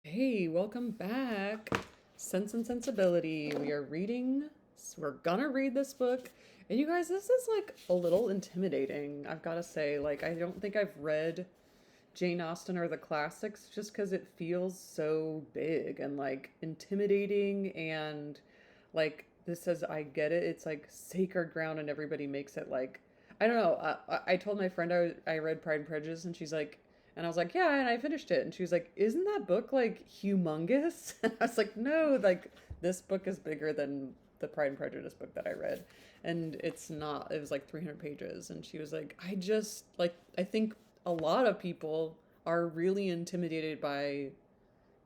Hey, welcome back. Sense and Sensibility. We're gonna read this book. And you guys, this is like a little intimidating, I've gotta say. Like, I don't think I've read Jane Austen or the classics just because it feels so big and like intimidating. And like, this says, I get it. It's like sacred ground, and everybody makes it like, I don't know. I told my friend I read Pride and Prejudice, and she's like, and I was like, yeah, and I finished it. And she was like, isn't that book like humongous? And I was like, no, like this book is bigger than the Pride and Prejudice book that I read. And it's not, it was like 300 pages. And she was like, I think a lot of people are really intimidated by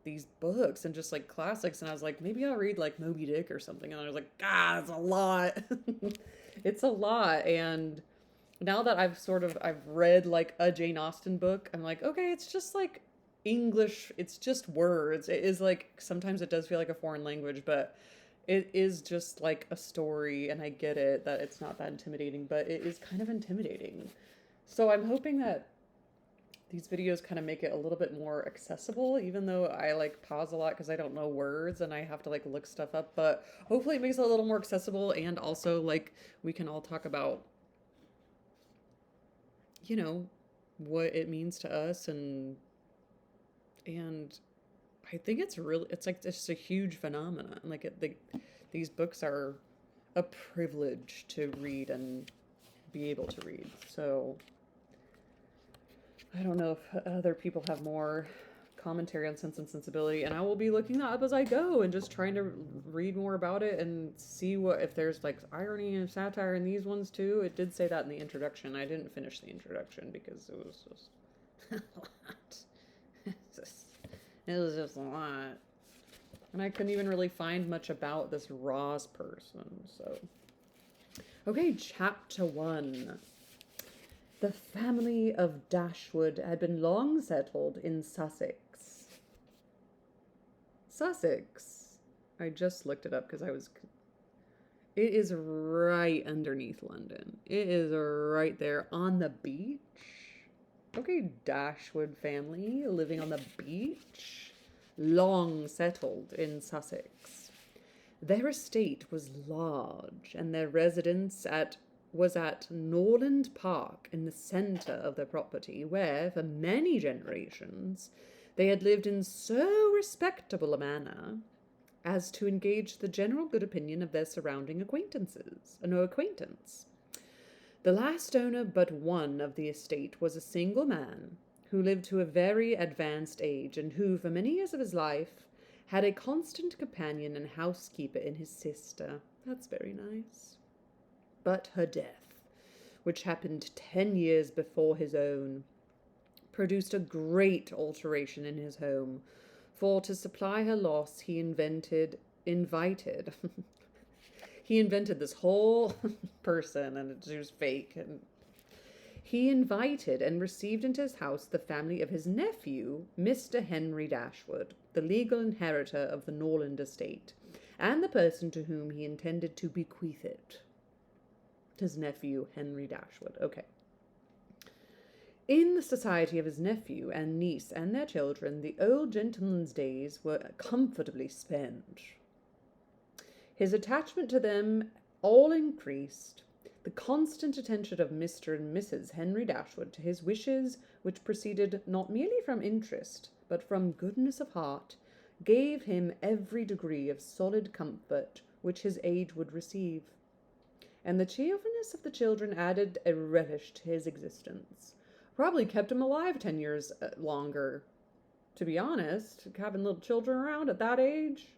these books and just like classics. And I was like, maybe I'll read like Moby Dick or something. And I was like, it's a lot. It's a lot. And now that I've read like a Jane Austen book, I'm like, okay, it's just like English, it's just words. It is like sometimes it does feel like a foreign language, but it is just like a story, and I get it that it's not that intimidating, but it is kind of intimidating. So I'm hoping that these videos kind of make it a little bit more accessible, even though I like pause a lot because I don't know words and I have to like look stuff up, but hopefully it makes it a little more accessible, and also like we can all talk about, you know, what it means to us. And I think it's like just a huge phenomenon. Like these books are a privilege to read and be able to read. So I don't know if other people have more commentary on Sense and Sensibility, and I will be looking that up as I go and just trying to read more about it and see what if there's like irony and satire in these ones too. It did say that in the introduction. I didn't finish the introduction because it was just a lot. It was just a lot. And I couldn't even really find much about this Ross person. So, okay, chapter 1. The family of Dashwood had been long settled in Sussex. Sussex. I just looked it up because I was. It is right underneath London. It is right there on the beach. Okay, Dashwood family living on the beach, long settled in Sussex. Their estate was large, and their residence was at Norland Park in the centre of their property, where, for many generations, they had lived in so respectable a manner as to engage the general good opinion of their surrounding acquaintances, no acquaintance. The last owner but one of the estate was a single man who lived to a very advanced age, and who, for many years of his life, had a constant companion and housekeeper in his sister. That's very nice. But her death, which happened 10 years before his own, produced a great alteration in his home, for to supply her loss he invented this whole person, and it was fake. And he invited and received into his house the family of his nephew, Mr. Henry Dashwood, the legal inheritor of the Norland estate, and the person to whom he intended to bequeath it. His nephew, Henry Dashwood. Okay. In the society of his nephew and niece and their children, the old gentleman's days were comfortably spent. His attachment to them all increased. The constant attention of Mr. and Mrs. Henry Dashwood to his wishes, which proceeded not merely from interest, but from goodness of heart, gave him every degree of solid comfort which his age would receive. And the cheerfulness of the children added a relish to his existence. Probably kept him alive 10 years longer. To be honest, having little children around at that age.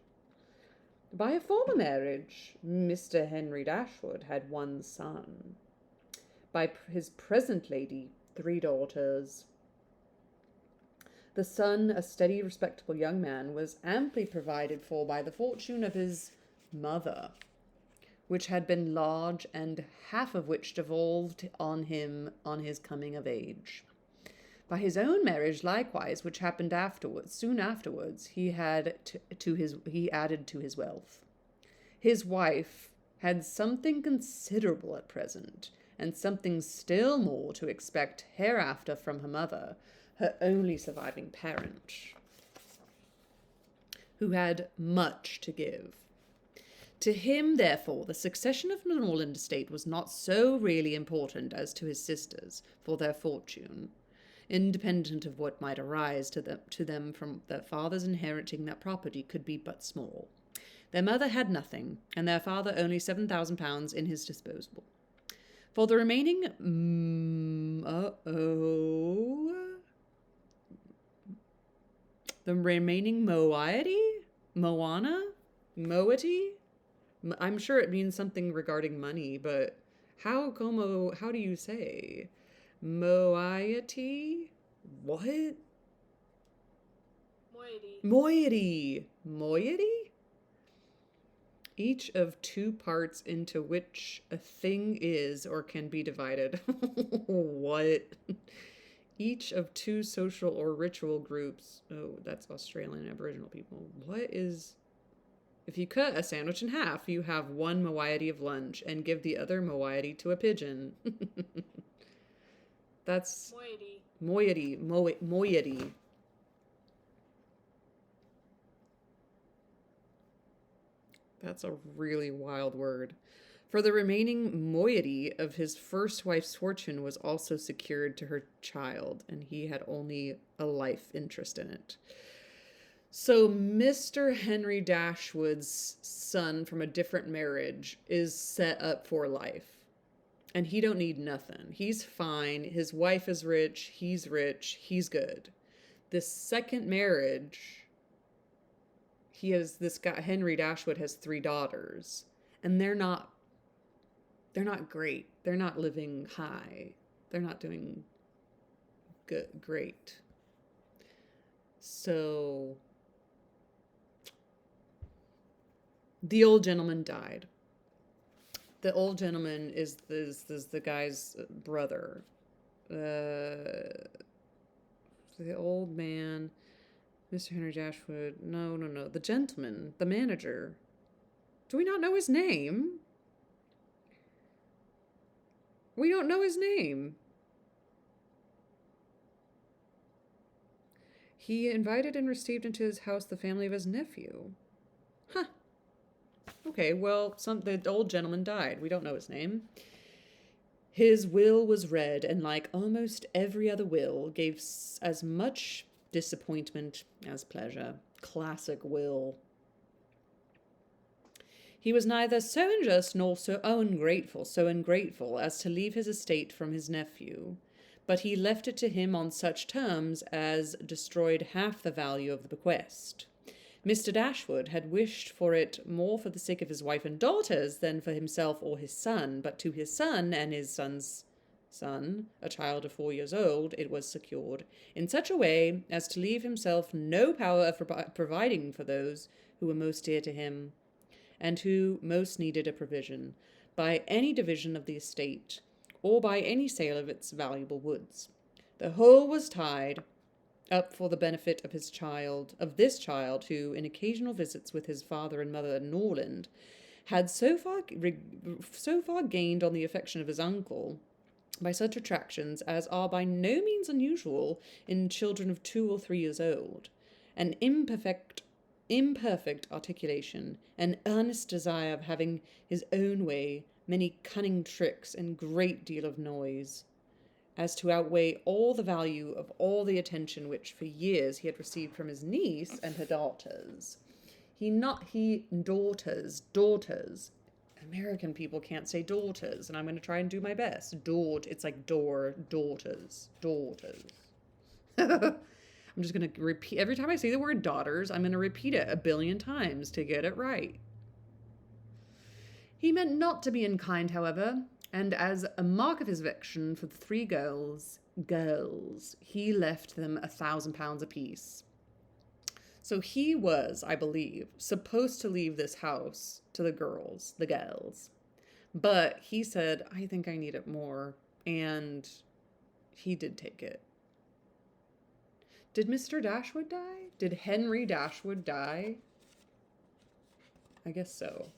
By a former marriage, Mr. Henry Dashwood had one son. By his present lady, 3 daughters. The son, a steady, respectable young man, was amply provided for by the fortune of his mother, which had been large, and half of which devolved on him on his coming of age. By his own marriage, likewise, which happened soon afterwards, he added to his wealth. His wife had something considerable at present, and something still more to expect hereafter from her mother, her only surviving parent. who had much to give. To him, therefore, the succession of the Norland estate was not so really important as to his sisters, for their fortune, independent of what might arise to them from their fathers inheriting that property, could be but small. Their mother had nothing, and their father only £7,000 in his disposal. For the remaining moiety? I'm sure it means something regarding money, but how do you say? Moiety? What? Moiety? Each of two parts into which a thing is or can be divided. What? Each of two social or ritual groups. Oh, that's Australian Aboriginal people. What is... If you cut a sandwich in half, you have one moiety of lunch and give the other moiety to a pigeon. That's... Moiety. That's a really wild word. For the remaining moiety of his first wife's fortune was also secured to her child, and he had only a life interest in it. So Mr. Henry Dashwood's son from a different marriage is set up for life. And he don't need nothing. He's fine. His wife is rich. He's good. This second marriage... this guy, Henry Dashwood, has 3 daughters, and they're not great. They're not living high. They're not doing great. So the old gentleman died. The old gentleman is the guy's brother. The old man... Mr. Henry Dashwood. No. The gentleman. The manager. Do we not know his name? We don't know his name. He invited and received into his house the family of his nephew. Huh. Okay, well, the old gentleman died. We don't know his name. His will was read, and like almost every other will, gave as much disappointment as pleasure. Classic will. He was neither so unjust nor so ungrateful as to leave his estate from his nephew, but he left it to him on such terms as destroyed half the value of the bequest. Mr. Dashwood had wished for it more for the sake of his wife and daughters than for himself or his son, but to his son and his son's son, a child of 4 years old, it was secured in such a way as to leave himself no power of providing for those who were most dear to him, and who most needed a provision, by any division of the estate, or by any sale of its valuable woods. The whole was tied up for the benefit of this child, who, in occasional visits with his father and mother in Norland, had so far gained on the affection of his uncle, by such attractions as are by no means unusual in children of 2 or 3 years old, an imperfect articulation, an earnest desire of having his own way, many cunning tricks, and great deal of noise, as to outweigh all the value of all the attention which for years he had received from his niece and her daughters. Daughters. American people can't say daughters, and I'm going to try and do my best. It's like daughters. I'm just going to repeat, every time I say the word daughters, I'm going to repeat it 1 billion times to get it right. He meant not to be unkind, however, and as a mark of his affection for the 3 girls, he left them £1,000 apiece. So he was, I believe, supposed to leave this house to the girls. But he said, I think I need it more. And he did take it. Did Mr. Dashwood die? Did Henry Dashwood die? I guess so.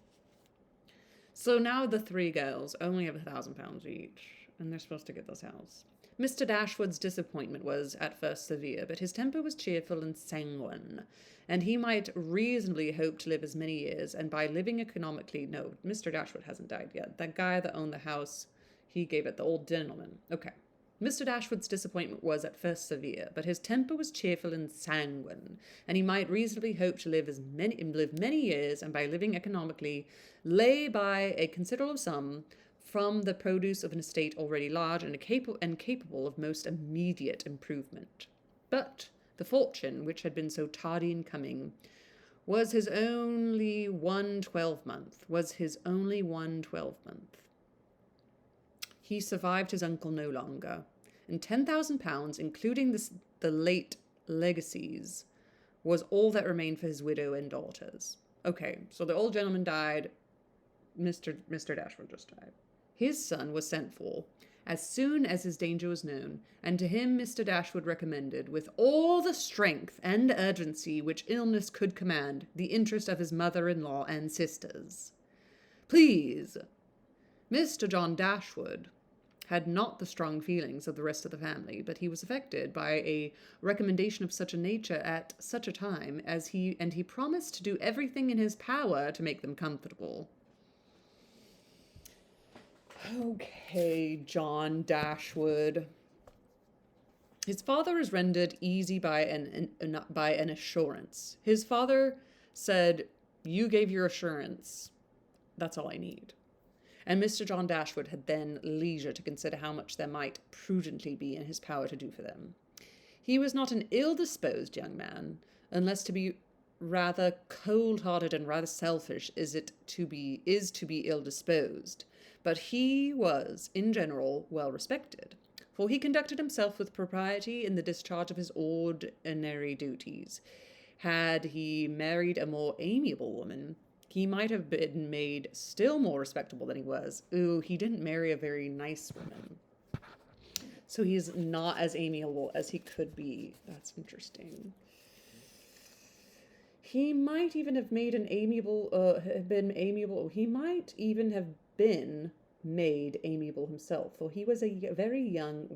So now the 3 girls only have £1,000 each. and they're supposed to get this house. Mr. Dashwood's disappointment was at first severe, but his temper was cheerful and sanguine, and he might reasonably hope to live as many years, and by living economically, no, Mr. Dashwood hasn't died yet. That guy that owned the house, he gave it, the old gentleman. Okay. Mr. Dashwood's disappointment was at first severe, but his temper was cheerful and sanguine, and he might reasonably hope to live many years, and by living economically, lay by a considerable sum from the produce of an estate already large and capable of most immediate improvement. But the fortune, which had been so tardy in coming, was his only one 12-month. He survived his uncle no longer, and £10,000, including the late legacies, was all that remained for his widow and daughters. Okay, so the old gentleman died. Mr. Dashwood just died. His son was sent for as soon as his danger was known, and to him Mr. Dashwood recommended, with all the strength and urgency which illness could command, the interest of his mother-in-law and sisters. Please, Mr. John Dashwood had not the strong feelings of the rest of the family, but he was affected by a recommendation of such a nature at such a time as he promised to do everything in his power to make them comfortable. Okay, John Dashwood. His father is rendered easy by an assurance. His father said, "You gave your assurance. That's all I need." And Mr. John Dashwood had then leisure to consider how much there might prudently be in his power to do for them. He was not an ill-disposed young man, unless to be rather cold-hearted and rather selfish is to be ill-disposed. But he was, in general, well respected, for he conducted himself with propriety in the discharge of his ordinary duties. Had he married a more amiable woman, he might have been made still more respectable than he was. Ooh, he didn't marry a very nice woman, so he's not as amiable as he could be. That's interesting. He might even have made been amiable. He might even have been made amiable himself, for he was very young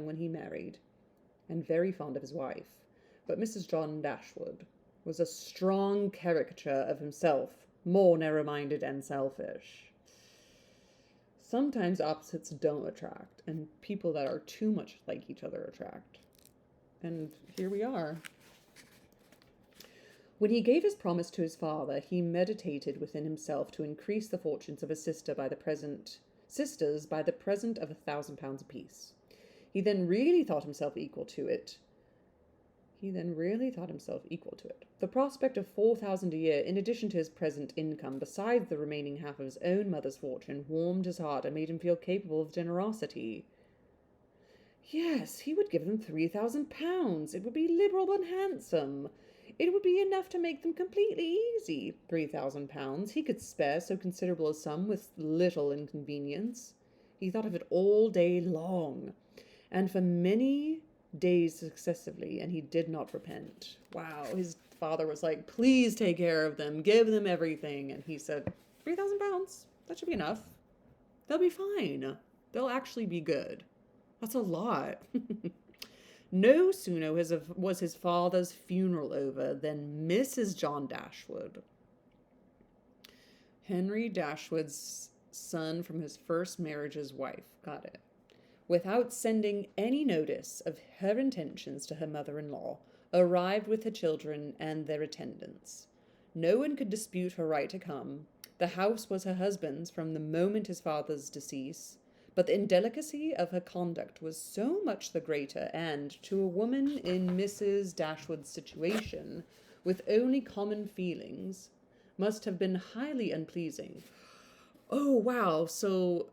when he married, and very fond of his wife. But Mrs. John Dashwood was a strong caricature of himself, more narrow-minded and selfish. Sometimes opposites don't attract, and people that are too much like each other attract. And here we are. When he gave his promise to his father, he meditated within himself to increase the fortunes of his sisters by the present of £1,000 apiece. He then really thought himself equal to it. The prospect of £4,000 a year, in addition to his present income, besides the remaining half of his own mother's fortune, warmed his heart and made him feel capable of generosity. Yes, he would give them £3,000. It would be liberal and handsome. It would be enough to make them completely easy. £3,000 he could spare so considerable a sum with little inconvenience. He thought of it all day long, and for many days successively, and he did not repent. Wow, his father was like, "Please take care of them, give them everything," and he said, £3,000, that should be enough. They'll be fine. They'll actually be good. That's a lot. No sooner was his father's funeral over than Mrs. John Dashwood, Henry Dashwood's son from his first marriage's wife, got it, without sending any notice of her intentions to her mother-in-law, arrived with her children and their attendants. No one could dispute her right to come. The house was her husband's from the moment his father's decease, but the indelicacy of her conduct was so much the greater, and, to a woman in Mrs. Dashwood's situation, with only common feelings, must have been highly unpleasing. Oh, wow, so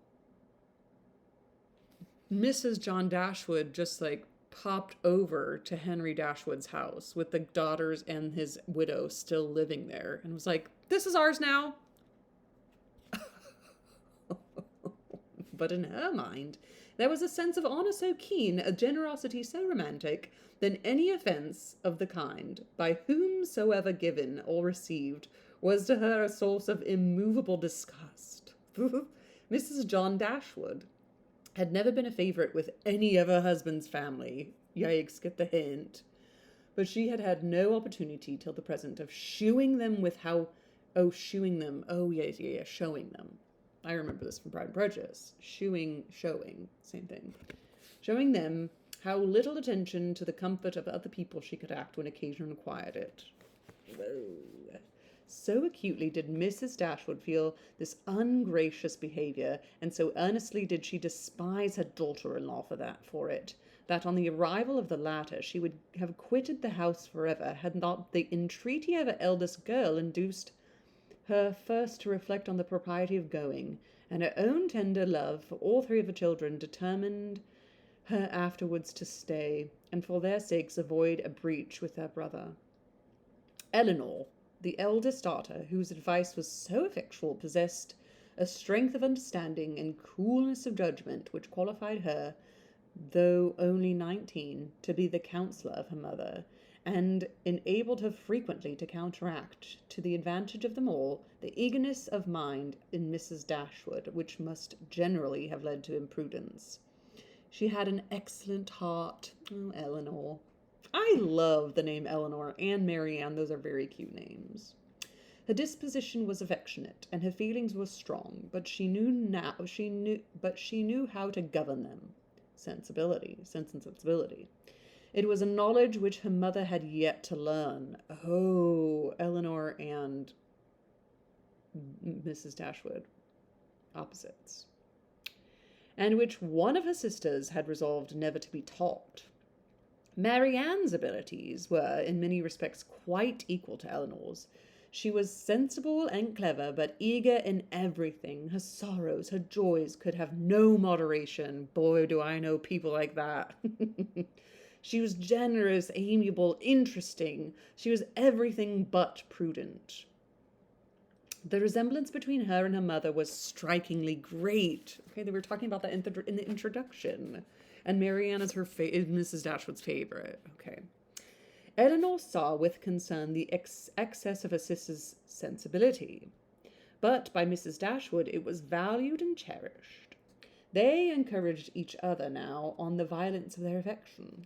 Mrs. John Dashwood just, popped over to Henry Dashwood's house with the daughters and his widow still living there, and was like, "This is ours now." But in her mind, there was a sense of honor so keen, a generosity so romantic, that any offense of the kind, by whomsoever given or received, was to her a source of immovable disgust. Mrs. John Dashwood had never been a favourite with any of her husband's family. Yikes, get the hint. But she had had no opportunity till the present of shewing them with how... Oh, shewing them. Oh, yeah, showing them. I remember this from Pride and Prejudice. Showing, same thing. Showing them how little attention to the comfort of other people she could act when occasion required it. Whoa. So acutely did Mrs. Dashwood feel this ungracious behaviour, and so earnestly did she despise her daughter-in-law for it, that on the arrival of the latter she would have quitted the house forever, had not the entreaty of her eldest girl induced her first to reflect on the propriety of going, and her own tender love for all three of the children determined her afterwards to stay, and for their sakes avoid a breach with their brother. Elinor, the eldest daughter, whose advice was so effectual, possessed a strength of understanding and coolness of judgment which qualified her, though only 19, to be the counsellor of her mother, and enabled her frequently to counteract, to the advantage of them all, the eagerness of mind in Mrs. Dashwood, which must generally have led to imprudence. She had an excellent heart. Oh, Elinor. I love the name Elinor and Marianne. Those are very cute names. Her disposition was affectionate, and her feelings were strong, but she knew how to govern them. Sense and sensibility. It was a knowledge which her mother had yet to learn. Oh, Elinor and Mrs. Dashwood, opposites. And which one of her sisters had resolved never to be taught. Marianne's abilities were, in many respects, quite equal to Elinor's. She was sensible and clever, but eager in everything. Her sorrows, her joys could have no moderation. Boy, do I know people like that. She was generous, amiable, interesting. She was everything but prudent. The resemblance between her and her mother was strikingly great. Okay, they were talking about that in the introduction. And Marianne is Mrs. Dashwood's favorite. Okay. Elinor saw with concern the excess of her sister's sensibility, but by Mrs. Dashwood it was valued and cherished. They encouraged each other now on the violence of their affection.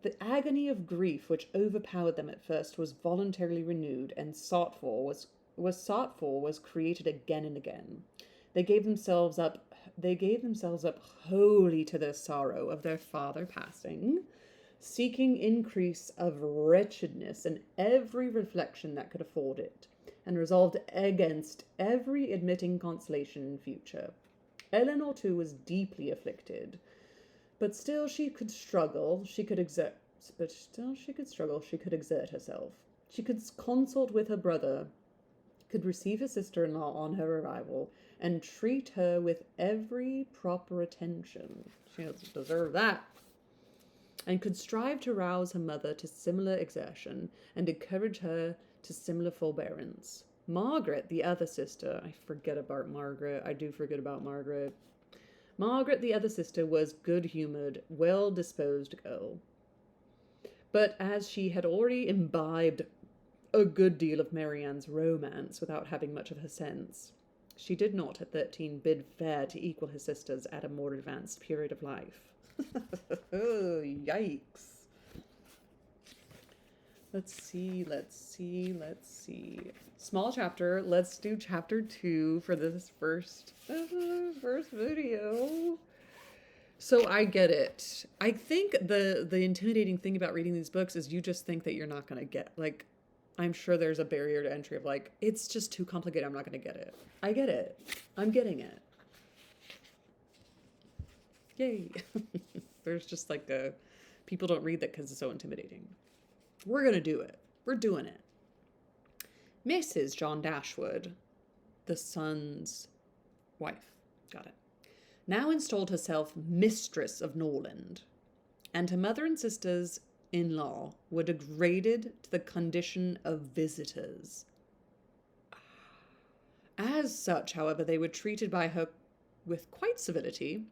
The agony of grief which overpowered them at first was voluntarily renewed, and was created again and again. They gave themselves up wholly to the sorrow of their father passing, seeking increase of wretchedness in every reflection that could afford it, and resolved against every admitting consolation in future. Elinor, too, was deeply afflicted, but still she could exert herself. She could consult with her brother, could receive her sister-in-law on her arrival, and treat her with every proper attention. She doesn't deserve that. And could strive to rouse her mother to similar exertion, and encourage her to similar forbearance. Margaret, the other sister, I do forget about Margaret. Margaret, the other sister, was good-humoured, well-disposed girl. But as she had already imbibed a good deal of Marianne's romance without having much of her sense, she did not at 13 bid fair to equal her sisters at a more advanced period of life. Oh, yikes. Let's see. Small chapter. Let's do chapter 2 for this first video. So I get it. I think the intimidating thing about reading these books is you just think that you're not going to get, like, I'm sure there's a barrier to entry of, like, it's just too complicated, I'm not going to get it. I get it. I'm getting it. Yay. There's just, like, people don't read that because it's so intimidating. We're going to do it. We're doing it. Mrs. John Dashwood, the son's wife, got it, now installed herself mistress of Norland, and her mother and sisters-in-law were degraded to the condition of visitors. As such, however, they were treated by her with quiet civility,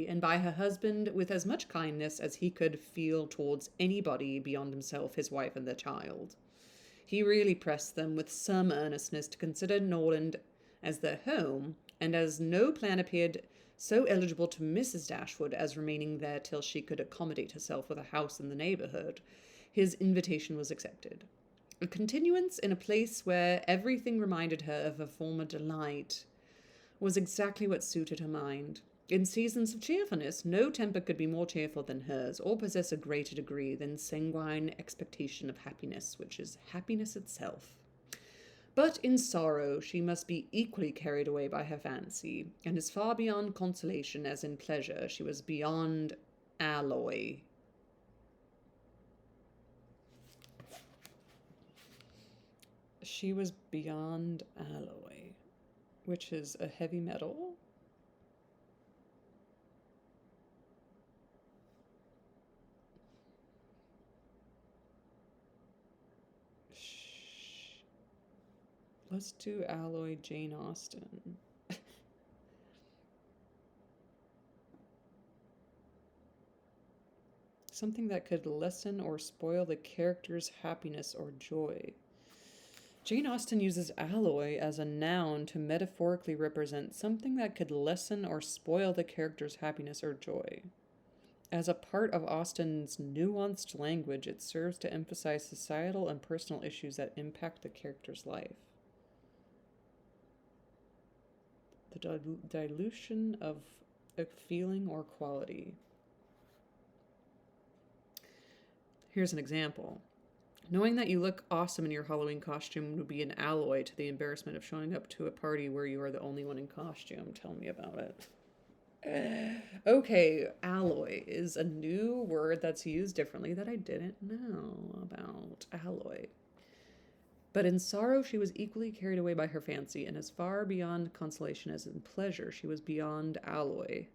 and by her husband with as much kindness as he could feel towards anybody beyond himself, his wife, and their child. He really pressed them with some earnestness to consider Norland as their home, and as no plan appeared so eligible to Mrs. Dashwood as remaining there till she could accommodate herself with a house in the neighbourhood, his invitation was accepted. A continuance in a place where everything reminded her of her former delight was exactly what suited her mind. In seasons of cheerfulness, no temper could be more cheerful than hers, or possess a greater degree than sanguine expectation of happiness, which is happiness itself. But in sorrow she must be equally carried away by her fancy, and as far beyond consolation as in pleasure she was beyond alloy. She was beyond alloy, which is a heavy metal. Let's do alloy Jane Austen. Something that could lessen or spoil the character's happiness or joy. Jane Austen uses alloy as a noun to metaphorically represent something that could lessen or spoil the character's happiness or joy. As a part of Austen's nuanced language, it serves to emphasize societal and personal issues that impact the character's life. The dilution of a feeling or quality. Here's an example. Knowing that you look awesome in your Halloween costume would be an alloy to the embarrassment of showing up to a party where you are the only one in costume. Tell me about it. Okay, alloy is a new word that's used differently that I didn't know about. Alloy. But in sorrow she was equally carried away by her fancy, and as far beyond consolation as in pleasure she was beyond alloy.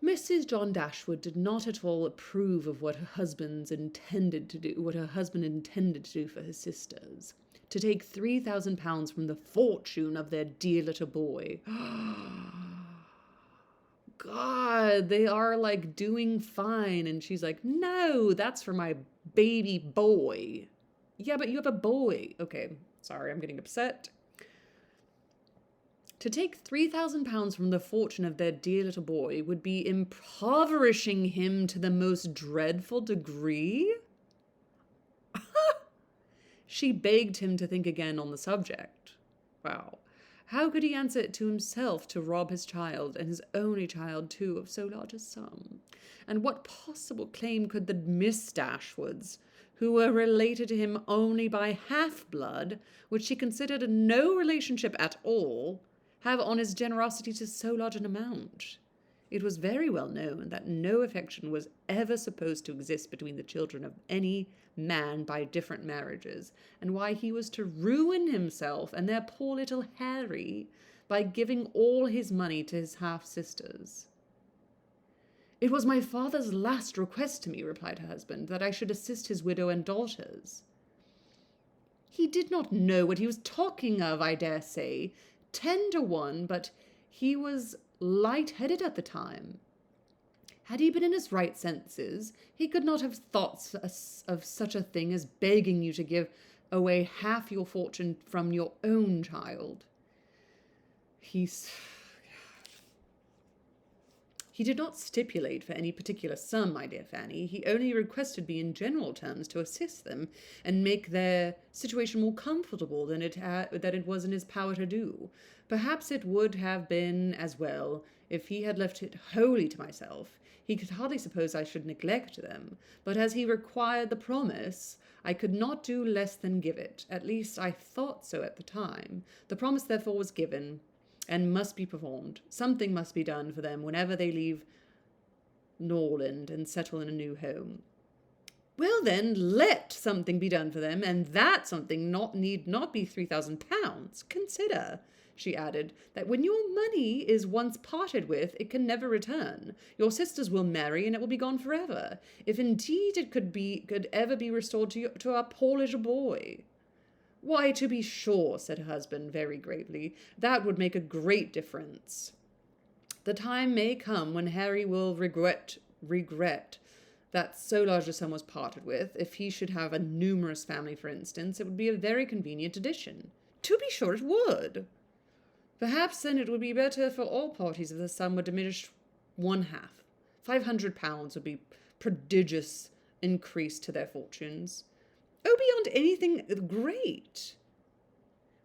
Mrs. John Dashwood did not at all approve of what her husband intended to do for his sisters. To take £3,000 from the fortune of their dear little boy. God, they are like doing fine. And she's like, no, that's for my baby boy. Yeah, but you have a boy. Okay, sorry, I'm getting upset. To take £3,000 from the fortune of their dear little boy would be impoverishing him to the most dreadful degree. She begged him to think again on the subject. Wow. How could he answer it to himself to rob his child, and his only child too, of so large a sum? And what possible claim could the Miss Dashwoods, who were related to him only by half-blood, which she considered no relationship at all, have on his generosity to so large an amount? It was very well known that no affection was ever supposed to exist between the children of any man by different marriages, and why he was to ruin himself and their poor little Harry by giving all his money to his half-sisters. It was my father's last request to me, replied her husband, that I should assist his widow and daughters. He did not know what he was talking of, I dare say, 10 to 1, but he was light-headed at the time. Had he been in his right senses, he could not have thought of such a thing as begging you to give away half your fortune from your own child. He did not stipulate for any particular sum, my dear Fanny. He only requested me in general terms to assist them and make their situation more comfortable than it was in his power to do. Perhaps it would have been as well if he had left it wholly to myself. He could hardly suppose I should neglect them, but as he required the promise, I could not do less than give it. At least I thought so at the time. The promise, therefore, was given, and must be performed. Something must be done for them whenever they leave Norland and settle in a new home. Well, then, let something be done for them, and that something need not be £3,000. Consider, she added, that when your money is once parted with, it can never return. Your sisters will marry, and it will be gone forever, if indeed it could ever be restored to our poor little boy. Why, to be sure, said her husband very gravely, that would make a great difference. The time may come when Harry will regret that so large a sum was parted with. If he should have a numerous family, for instance, it would be a very convenient addition. To be sure it would. Perhaps then it would be better for all parties if the sum were diminished one half. £500 would be prodigious increase to their fortunes. Oh, beyond anything great!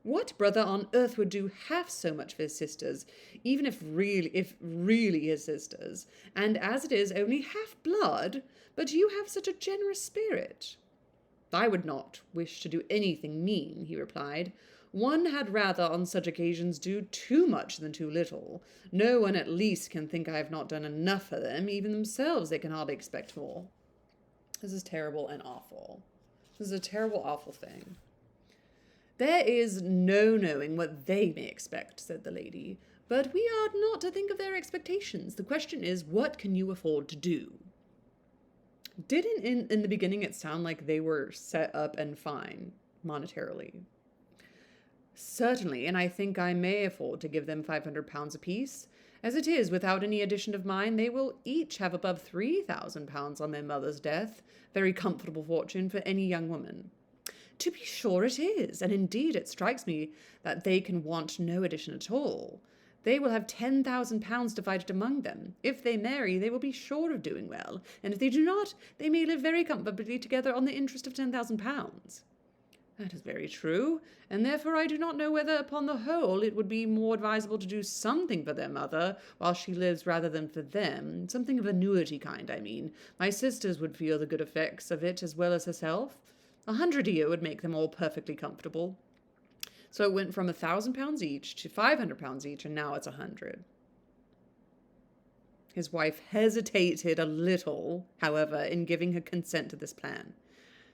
What brother on earth would do half so much for his sisters, even if really his sisters, and as it is only half blood, but you have such a generous spirit? I would not wish to do anything mean, he replied. One had rather on such occasions do too much than too little. No one at least can think I have not done enough for them. Even themselves they can hardly expect more. This is terrible and awful. This is a terrible, awful thing. There is no knowing what they may expect, said the lady, but we are not to think of their expectations. The question is, what can you afford to do? Didn't in the beginning it sound like they were set up and fine monetarily? Certainly, and I think I may afford to give them £500 apiece. As it is, without any addition of mine, they will each have above £3,000 on their mother's death. Very comfortable fortune for any young woman. To be sure it is, and indeed it strikes me that they can want no addition at all. They will have £10,000 divided among them. If they marry, they will be sure of doing well, and if they do not, they may live very comfortably together on the interest of £10,000. That is very true, and therefore I do not know whether, upon the whole, it would be more advisable to do something for their mother while she lives rather than for them. Something of annuity kind, I mean. My sisters would feel the good effects of it as well as herself. 100 a year would make them all perfectly comfortable. So it went from £1,000 each to £500 each, and now it's 100. His wife hesitated a little, however, in giving her consent to this plan.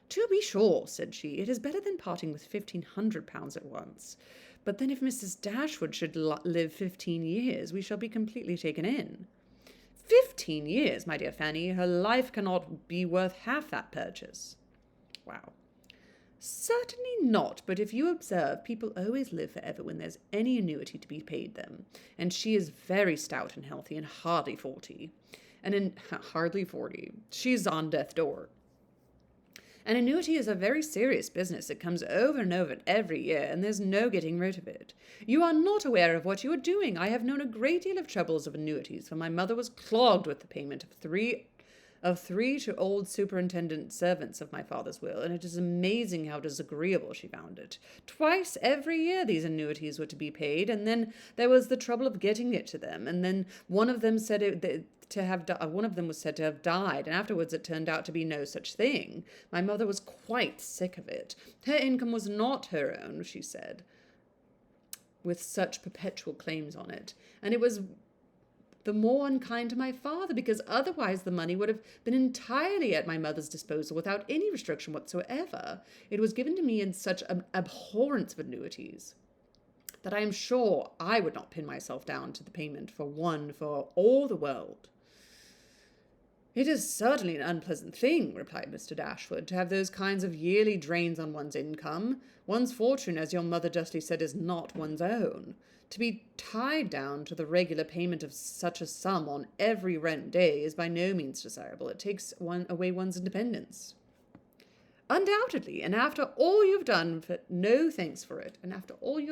To be sure, said she, it is better than parting with £1,500 at once. But then if Mrs. Dashwood should live 15 years, we shall be completely taken in. 15 years, my dear Fanny, her life cannot be worth half that purchase. Wow. Certainly not, but if you observe, people always live forever when there's any annuity to be paid them, and she is very stout and healthy and hardly 40. Hardly 40. She's on death's door. An annuity is a very serious business. It comes over and over every year, and there's no getting rid of it. You are not aware of what you are doing. I have known a great deal of troubles of annuities, for my mother was clogged with the payment of three to old superintendent servants of my father's will, and it is amazing how disagreeable she found it. Twice every year these annuities were to be paid, and then there was the trouble of getting it to them, and then one of them was said to have died, and afterwards it turned out to be no such thing. My mother was quite sick of it. Her income was not her own, she said, with such perpetual claims on it, and it was the more unkind to my father, because otherwise the money would have been entirely at my mother's disposal without any restriction whatsoever. It was given to me in such an abhorrence of annuities that I am sure I would not pin myself down to the payment for one for all the world. It is certainly an unpleasant thing, replied Mr. Dashwood, to have those kinds of yearly drains on one's income. One's fortune, as your mother justly said, is not one's own. To be tied down to the regular payment of such a sum on every rent day is by no means desirable. It takes away one's independence. Undoubtedly, and after all you have done, no thanks for it, and after all you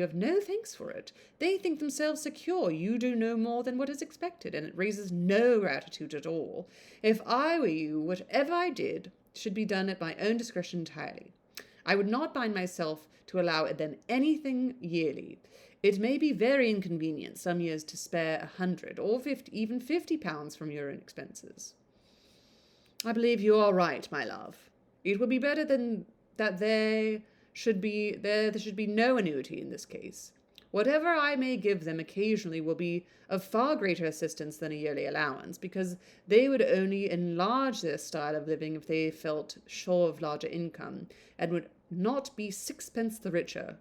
have no thanks for it. They think themselves secure. You do no more than what is expected, and it raises no gratitude at all. If I were you, whatever I did should be done at my own discretion entirely. I would not bind myself to allow them anything yearly. It may be very inconvenient some years to spare 100 or 50, even £50 from your own expenses. I believe you are right, my love. It would be better than that there should be no annuity in this case. Whatever I may give them occasionally will be of far greater assistance than a yearly allowance, because they would only enlarge their style of living if they felt sure of larger income, and would not be sixpence the richer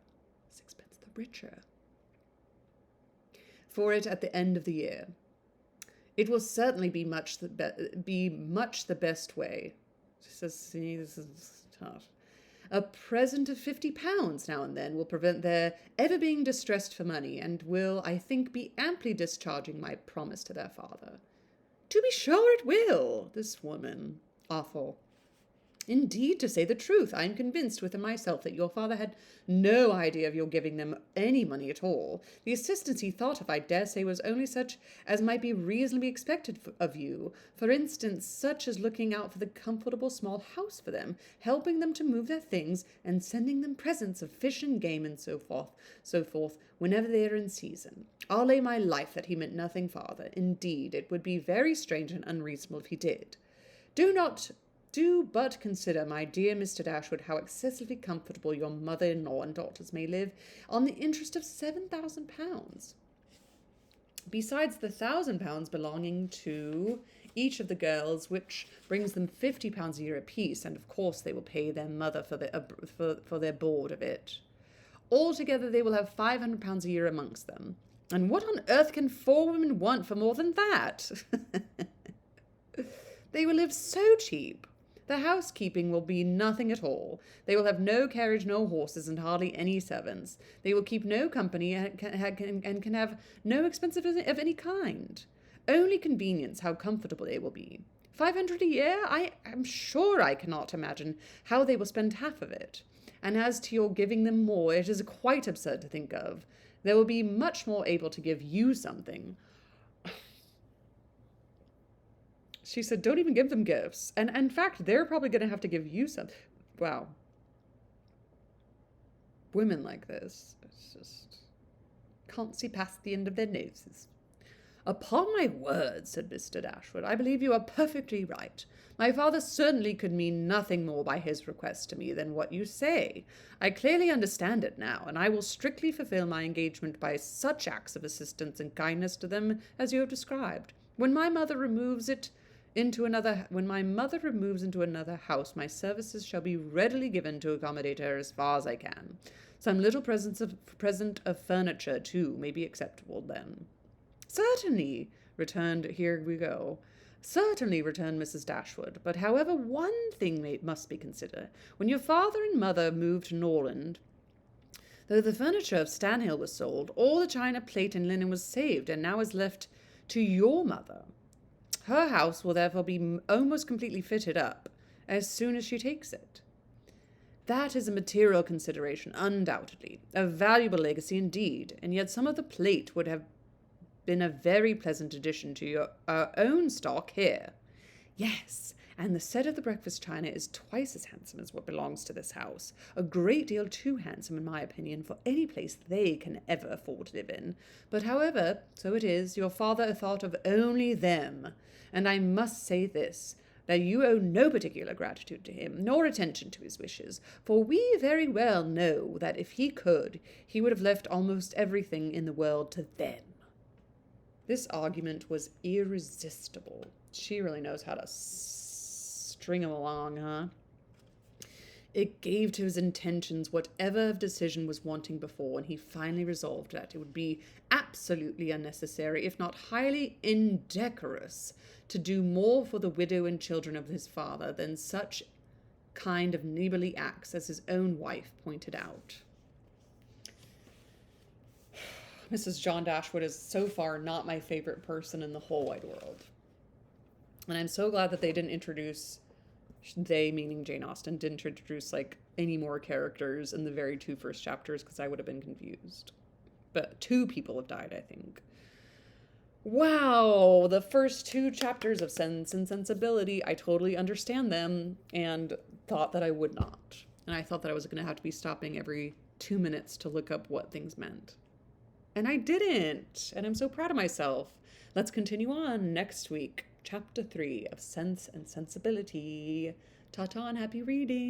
for it at the end of the year. It will certainly be much the best way. She says, see, this is tough. A present of £50 now and then will prevent their ever being distressed for money, and will, I think, be amply discharging my promise to their father. To be sure it will. This woman. Awful. Indeed, to say the truth, I am convinced within myself that your father had no idea of your giving them any money at all. The assistance he thought of, I dare say, was only such as might be reasonably expected of you. For instance, such as looking out for the comfortable small house for them, helping them to move their things, and sending them presents of fish and game and so forth, whenever they are in season. I'll lay my life that he meant nothing farther. Indeed, it would be very strange and unreasonable if he did. Do but consider, my dear Mr. Dashwood, how excessively comfortable your mother-in-law and daughters may live on the interest of £7,000, besides the £1,000 belonging to each of the girls, which brings them £50 a year apiece, and of course they will pay their mother for their board of it. Altogether they will have £500 a year amongst them. And what on earth can 4 women want for more than that? They will live so cheap. The housekeeping will be nothing at all. They will have no carriage, no horses, and hardly any servants. They will keep no company and can have no expense of any kind. Only convenience, how comfortable they will be. 500 a year? I am sure I cannot imagine how they will spend half of it. And as to your giving them more, it is quite absurd to think of. They will be much more able to give you something. She said, don't even give them gifts. And in fact, they're probably going to have to give you something. Wow. Women like this, it's just can't see past the end of their noses. Upon my word, said Mr. Dashwood, I believe you are perfectly right. My father certainly could mean nothing more by his request to me than what you say. I clearly understand it now, and I will strictly fulfill my engagement by such acts of assistance and kindness to them as you have described. When my mother removes into another house, my services shall be readily given to accommodate her as far as I can. Some little present of furniture, too, may be acceptable then. Certainly, returned Mrs. Dashwood. But however, one thing must be considered. When your father and mother moved to Norland, though the furniture of Stanhill was sold, all the china, plate, and linen was saved, and now is left to your mother. Her house will therefore be almost completely fitted up as soon as she takes it. That is a material consideration, undoubtedly. A valuable legacy indeed, and yet some of the plate would have been a very pleasant addition to our own stock here. Yes, and the set of the breakfast china is twice as handsome as what belongs to this house. A great deal too handsome, in my opinion, for any place they can ever afford to live in. But however, so it is, your father thought of only them. And I must say this, that you owe no particular gratitude to him, nor attention to his wishes, for we very well know that if he could, he would have left almost everything in the world to them. This argument was irresistible. She really knows how to string him along, huh? It gave to his intentions whatever of decision was wanting before, and he finally resolved that it would be absolutely unnecessary, if not highly indecorous, to do more for the widow and children of his father than such kind of neighborly acts as his own wife pointed out. Mrs. John Dashwood is so far not my favorite person in the whole wide world. And I'm so glad that they didn't introduce, they meaning Jane Austen, didn't introduce like any more characters in the very 2 first chapters, because I would have been confused. But 2 people have died, I think. Wow, the first 2 chapters of Sense and Sensibility, I totally understand them and thought that I would not. And I thought that I was going to have to be stopping every 2 minutes to look up what things meant. And I didn't, and I'm so proud of myself. Let's continue on next week. Chapter 3 of Sense and Sensibility. Ta-ta and happy reading.